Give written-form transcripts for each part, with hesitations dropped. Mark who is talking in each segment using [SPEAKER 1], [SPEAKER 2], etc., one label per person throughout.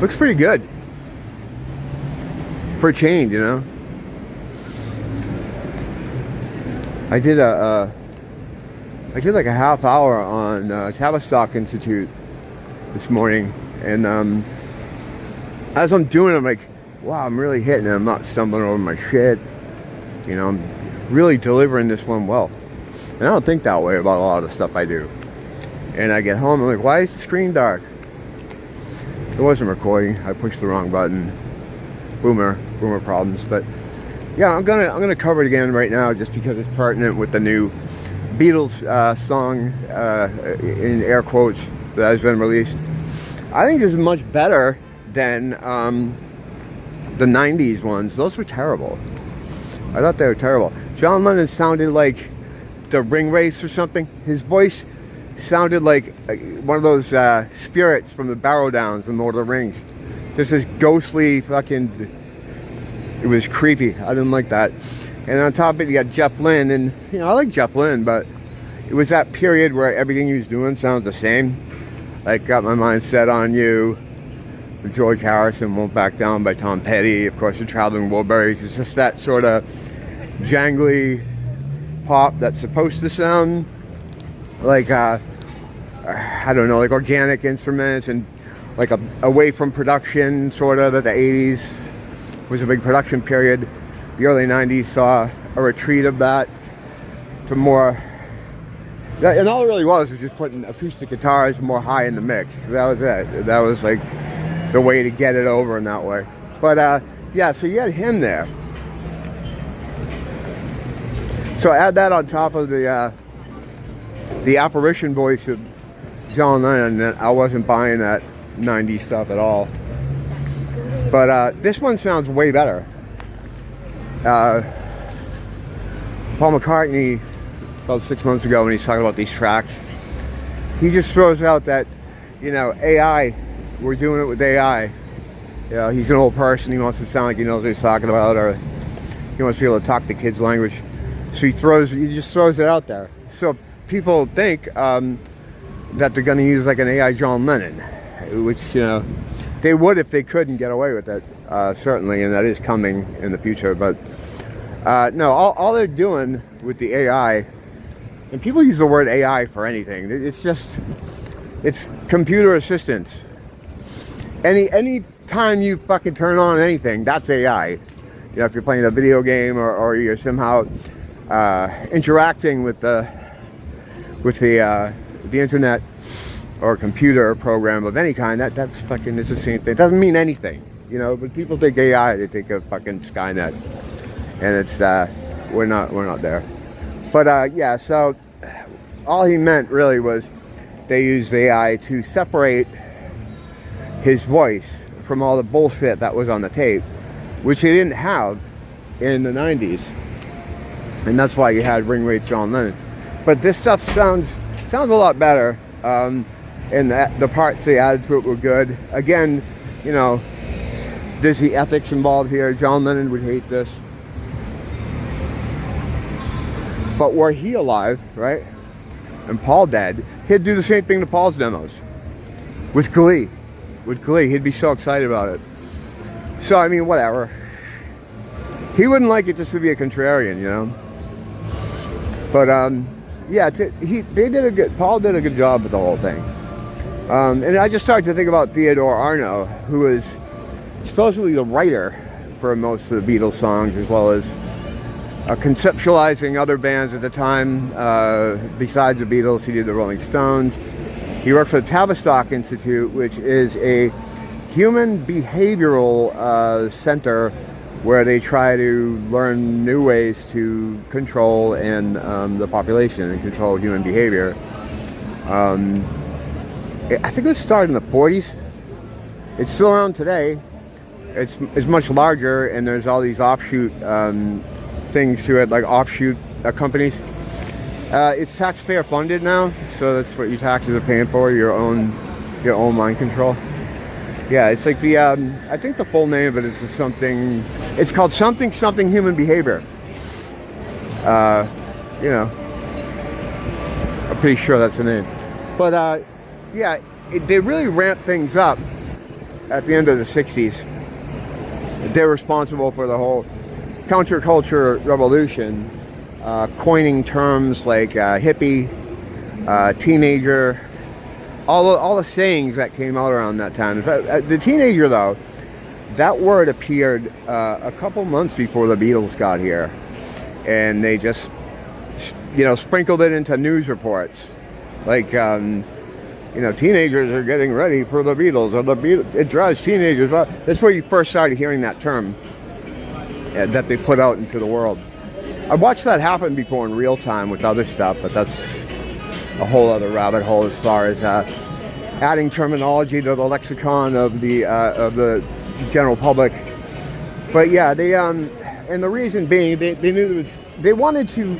[SPEAKER 1] Looks pretty good. For a change, you know. I did like a half hour on Tavistock Institute this morning, and as I'm doing it, I'm like, wow, I'm really hitting it. I'm not stumbling over my shit. You know, I'm really delivering this one well. And I don't think that way about a lot of the stuff I do. And I get home, I'm like, why is the screen dark? It wasn't recording. I pushed the wrong button. Boomer problems. But yeah, I'm gonna cover it again right now just because it's pertinent with the new Beatles song in air quotes that has been released. I think this is much better than the 90s ones. Those were terrible. I thought they were terrible. John Lennon sounded like the ring wraiths or something. His voice sounded like one of those spirits from the Barrow Downs in Lord of the Rings. There's this ghostly fucking... It was creepy. I didn't like that. And on top of it, you got Jeff Lynne. And, you know, I like Jeff Lynne, but it was that period where everything he was doing sounds the same. Like, Got My Mind Set on You. George Harrison, Won't Back Down by Tom Petty. Of course, The Traveling Wilburys. It's just that sort of jangly pop that's supposed to sound like, I don't know, like organic instruments and like away from production, sort of, that the 80s was a big production period. The early 90s saw a retreat of that to more, and all it really was just putting acoustic guitars more high in the mix. That was it. That was like the way to get it over in that way. But yeah, so you had him there. So add that on top of the apparition voice of John Lennon, and I wasn't buying that 90s stuff at all. But this one sounds way better. Paul McCartney, about 6 months ago, when he's talking about these tracks, he just throws out that, you know, AI, we're doing it with AI. You know, he's an old person, he wants to sound like he knows what he's talking about, or he wants to be able to talk the kids' language. So he just throws it out there. So people think that they're going to use like an AI John Lennon, which, you know, they would if they couldn't get away with it, certainly, and that is coming in the future. But no, all they're doing with the AI, and people use the word AI for anything. It's computer assistance. Any time you fucking turn on anything, that's AI. You know, if you're playing a video game or you're somehow interacting with the internet or a computer program of any kind, that's fucking, it's the same thing. It doesn't mean anything, you know. But people think AI, they think of fucking Skynet, and it's we're not there. But yeah, so all he meant really was they used AI to separate his voice from all the bullshit that was on the tape, which he didn't have in the 90s, and that's why you had ring wraith John Lennon. But this stuff sounds a lot better, and the parts they added to it were good. Again, you know, there's the ethics involved here. John Lennon would hate this, but were he alive, right, and Paul dead, he'd do the same thing to Paul's demos with glee. He'd be so excited about it. So I mean, whatever. He wouldn't like it just to be a contrarian, you know. But yeah, Paul did a good job with the whole thing. And I just started to think about Theodore Arno, who was supposedly the writer for most of the Beatles songs, as well as conceptualizing other bands at the time. Besides the Beatles, he did the Rolling Stones. He worked for the Tavistock Institute, which is a human behavioral center where they try to learn new ways to control the population and control human behavior. I think it was started in the 40s. It's still around today. It's much larger, and there's all these offshoot things to it, like offshoot companies. It's taxpayer funded now, so that's what your taxes are paying for, your own mind control. Yeah, it's like the I think the full name of it is something. It's called something human behavior. You know, I'm pretty sure that's the name. But yeah, they really ramp things up at the end of the 60s. They're responsible for the whole counterculture revolution, coining terms like hippie, teenager, all the sayings that came out around that time. The teenager, though, that word appeared a couple months before the Beatles got here, and they just, sprinkled it into news reports, like, teenagers are getting ready for the Beatles, or the Beatles, it drives teenagers. That's where you first started hearing that term that they put out into the world. I've watched that happen before in real time with other stuff, but that's a whole other rabbit hole as far as adding terminology to the lexicon of the general public. But yeah, they and the reason being they knew they wanted to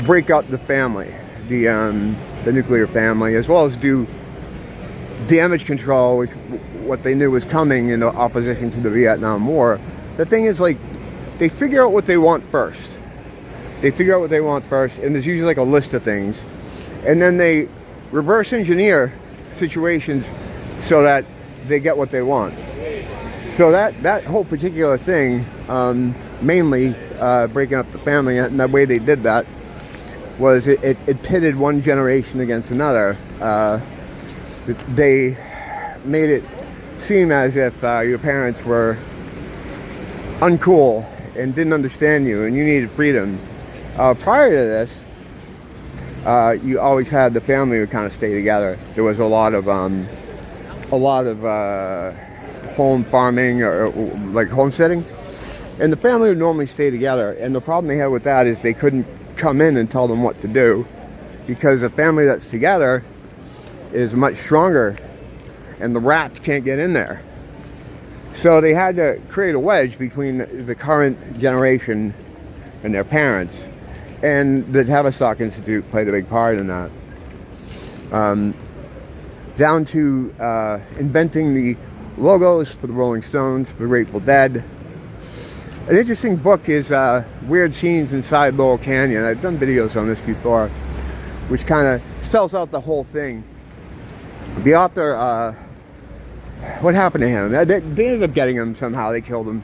[SPEAKER 1] break up the family, the nuclear family, as well as do damage control, which what they knew was coming in opposition to the Vietnam War. The thing is, like, they figure out what they want first. They figure out what they want first, and there's usually like a list of things, and then they reverse engineer situations so that they get what they want. So that whole particular thing, mainly breaking up the family, and the way they did that was it pitted one generation against another. They made it seem as if your parents were uncool and didn't understand you, and you needed freedom. Prior to this, you always had the family would kind of stay together. There was a lot of home farming or like homesteading, and the family would normally stay together. And the problem they had with that is they couldn't come in and tell them what to do, because a family that's together is much stronger, and the rats can't get in there. So they had to create a wedge between the current generation and their parents, and the Tavistock Institute played a big part in that. Down to inventing the logos for the Rolling Stones, for the Grateful Dead. An interesting book is Weird Scenes Inside Laurel Canyon. I've done videos on this before, which kind of spells out the whole thing. The author, what happened to him? They ended up getting him somehow. They killed him,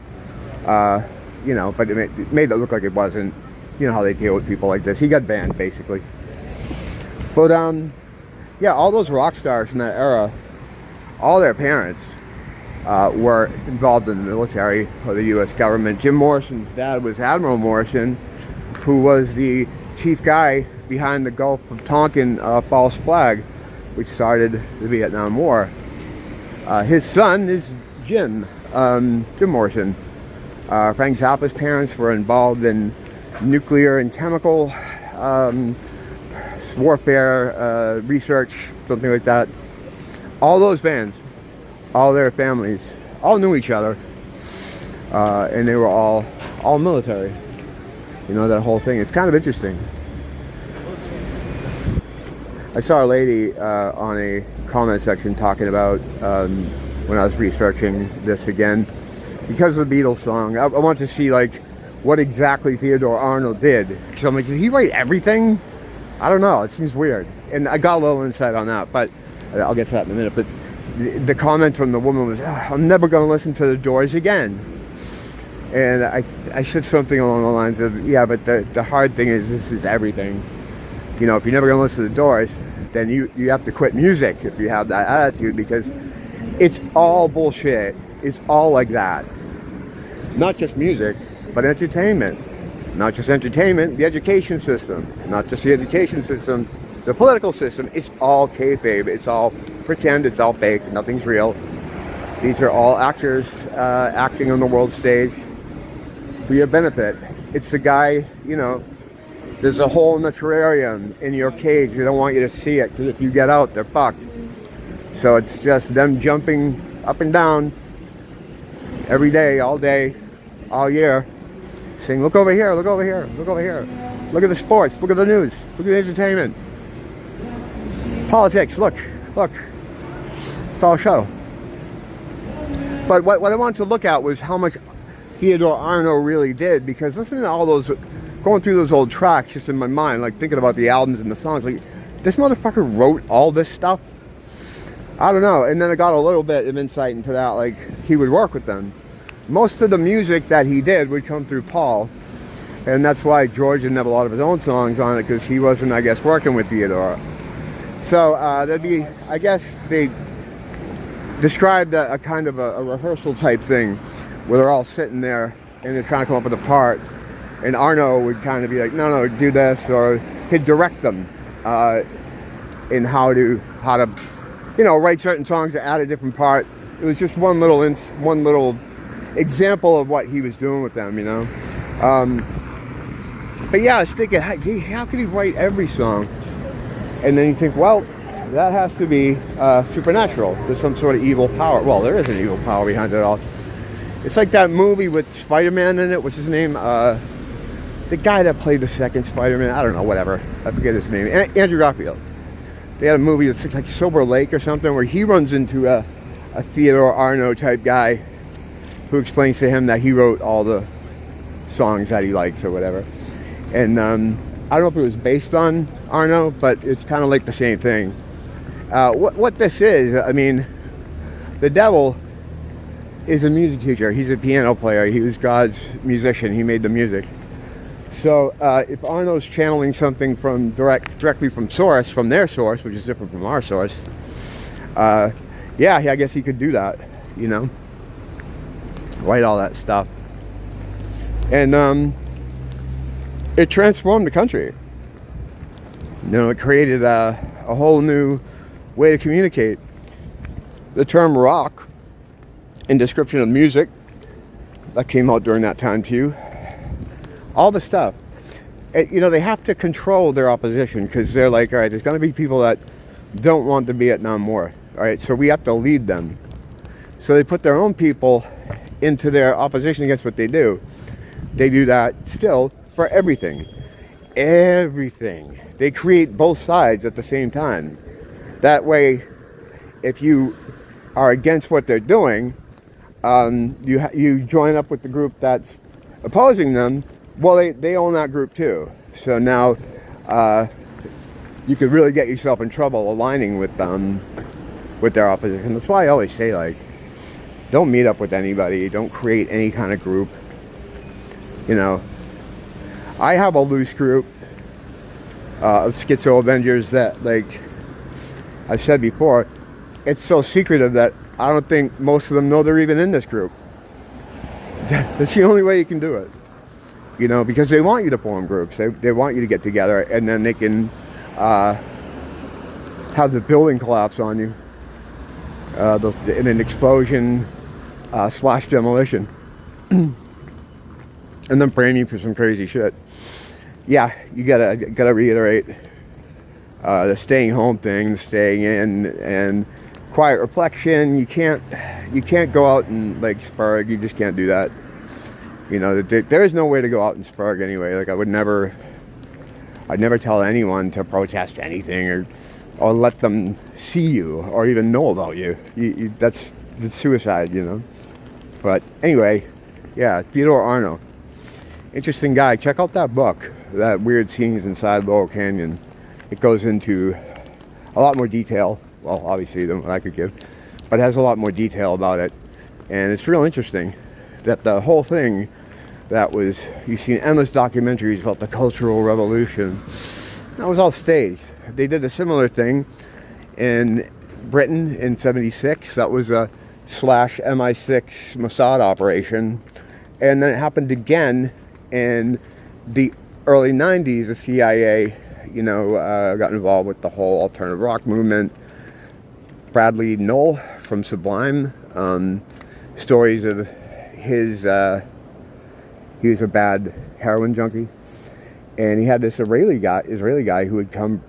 [SPEAKER 1] but it made it look like it wasn't. You know how they deal with people like this. He got banned, basically. But yeah, all those rock stars from that era, all their parents were involved in the military or the U.S. government. Jim Morrison's dad was Admiral Morrison, who was the chief guy behind the Gulf of Tonkin false flag, which started the Vietnam War. His son is Jim Morrison. Frank Zappa's parents were involved in nuclear and chemical warfare research, something like that. All those bands, all their families, all knew each other, and they were all military. You know, that whole thing. It's kind of interesting. I saw a lady on a comment section talking about when I was researching this again, because of the Beatles song. I want to see like what exactly Theodore Arnold did. So I'm like, did he write everything? I don't know. It seems weird, and I got a little insight on that, but I'll get to that in a minute. But the comment from the woman was, "I'm never going to listen to the Doors again." And I said something along the lines of, yeah, but the hard thing is this is everything. You know, if you're never going to listen to the Doors, then you have to quit music if you have that attitude, because it's all bullshit. It's all like that. Not just music, but entertainment. Not just entertainment, the education system. Not just the education system, the political system. It's all kayfabe. It's all pretend. It's all fake. Nothing's real. These are all actors acting on the world stage for your benefit. It's the guy, you know, there's a hole in the terrarium in your cage. They don't want you to see it, because if you get out, they're fucked. So it's just them jumping up and down every day, all year, saying, look over here, look over here, look over here. Look at the sports, look at the news, look at the entertainment. Politics, look. It's all show. But what I wanted to look at was how much Theodore Arnold really did, because listening to all those, going through those old tracks just in my mind, like thinking about the albums and the songs, like, this motherfucker wrote all this stuff. I don't know. And then I got a little bit of insight into that. Like, he would work with them. Most of the music that he did would come through Paul. And that's why George didn't have a lot of his own songs on it, because he wasn't, I guess, working with Theodore. So there'd be, I guess, they described a kind of a rehearsal type thing where they're all sitting there and they're trying to come up with a part. And Arno would kind of be like, no, do this, or he'd direct them in how to, you know, write certain songs to add a different part. It was just one little example of what he was doing with them, you know. But yeah, I was thinking, how could he write every song? And then you think, well, that has to be supernatural. There's some sort of evil power. Well, there is an evil power behind it all. It's like that movie with Spider-Man in it. What's his name? The guy that played the second Spider-Man. I don't know, whatever. I forget his name. Andrew Garfield. They had a movie that's like Silver Lake or something, where he runs into a Theodore Arno type guy who explains to him that he wrote all the songs that he likes or whatever. And I don't know if it was based on Arno, but it's kind of like the same thing. What this is, I mean, the devil is a music teacher. He's a piano player. He was God's musician. He made the music. So if Arno's channeling something from directly from source, from their source, which is different from our source, yeah, I guess he could do that, you know, write all that stuff. And it transformed the country. You know, it created a whole new way to communicate. The term rock, in description of music, that came out during that time too. All the stuff. You know, they have to control their opposition, because they're like, all right, there's going to be people that don't want the Vietnam War. All right, so we have to lead them. So they put their own people into their opposition against what they do. They do that still for everything. Everything. They create both sides at the same time. That way, if you are against what they're doing, you join up with the group that's opposing them. Well, they own that group too. So now you could really get yourself in trouble aligning with them, with their opposition. That's why I always say, like, don't meet up with anybody. Don't create any kind of group. You know, I have a loose group of Schizo Avengers that, like I said before, it's so secretive that I don't think most of them know they're even in this group. That's the only way you can do it. You know, because they want you to form groups. They want you to get together, and then they can have the building collapse on you in an explosion / demolition. And then frame you for some crazy shit. Yeah, you gotta reiterate the staying home thing, the staying in, and quiet reflection. You can't go out and like spurg. You just can't do that. You know, there is no way to go out and spurg anyway. Like, I'd never tell anyone to protest anything or let them see you or even know about you. That's suicide, you know. But anyway, yeah, Theodore Arno. Interesting guy. Check out that book, that Weird Scenes Inside Laurel Canyon. It goes into a lot more detail, well, obviously, than what I could give, but it has a lot more detail about it. And it's real interesting that the whole thing that was, you've seen endless documentaries about the Cultural Revolution, that was all staged. They did a similar thing in Britain in '76. That was a /MI6 Mossad operation. And then it happened again in the early 90s. The CIA, you know, got involved with the whole alternative rock movement. Bradley Knoll from Sublime, stories of his, he was a bad heroin junkie, and he had this Israeli guy who would come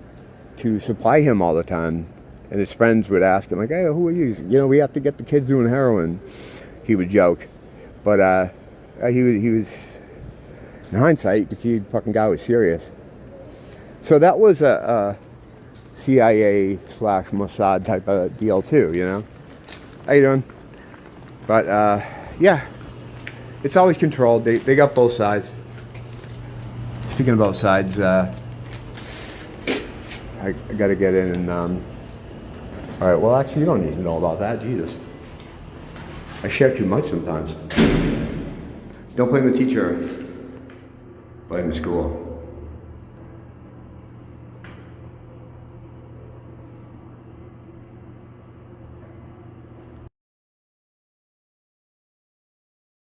[SPEAKER 1] to supply him all the time, and his friends would ask him, like, hey, who are you? You know, we have to get the kids doing heroin. He would joke, but he was, in hindsight, you could see the fucking guy was serious. So that was a CIA / Mossad type of deal too, you know. How you doing? But yeah, it's always controlled. They got both sides. Speaking of both sides, I gotta get in and All right, well, actually, you don't need to know about that, Jesus. I share too much sometimes. Don't blame the teacher, blame the school.